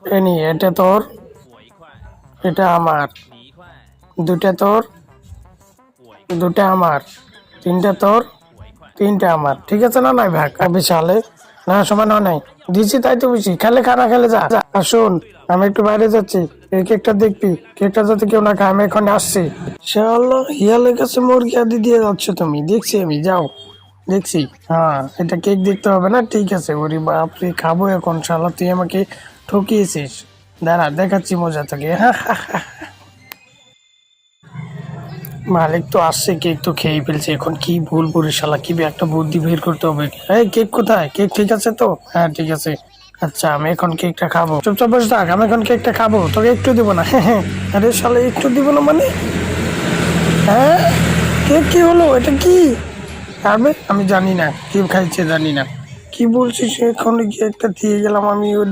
Any এটা তোর, এটা আমার, দুটা তোর, দুটা আমার, তিনটা তোর, তিনটা আমার, ঠিক আছে না? নাই ভাগ বিশালে না, সমান হয় নাই, দিছি তাই তো বুঝি, খেলে খানা খেলে যা যা। আর শোন, আমি একটু বাইরে যাচ্ছি, এই কেকটা দেখবি, কেকটা যাতে কেউ না খায়, আমি এখন আসছি। শালা হিয়ালের কাছে মুরগি আদি দিয়ে যাচ্ছ তুমি, দেখছি আমি, যাও দেখছি। হ্যাঁ, এটা কেক দেখতে হবে না, ঠিক আছে। ওরে বাপরে, খাবো এখন, শালা তুই আমাকে ঠকিয়েছিস, দাঁড়া দেখাচ্ছি মজা তোকে। মালিক তো আসছে, কেক তো খেয়ে ফেলছে, এখন কি ভুল করি শালা, কি একটা বুদ্ধি বের করতে হবে। এই কেক কোথায়? কেক ঠিক আছে তো? হ্যাঁ ঠিক আছে। আচ্ছা, আমি এখন কেকটা খাবো, চুপচাপ বসে থাক, আমি এখন কেকটা খাবো, তোকে একটু দিব না। হ্যাঁ, আরে শালা একটু দিব না মানে? হ্যাঁ, কেক কি হলো, এটা কি? আবে আমি জানি না, কি খাইছে জানি না, কি বলছিস? এখন গিয়ে একটা দিয়ে গেলাম আমি, ওই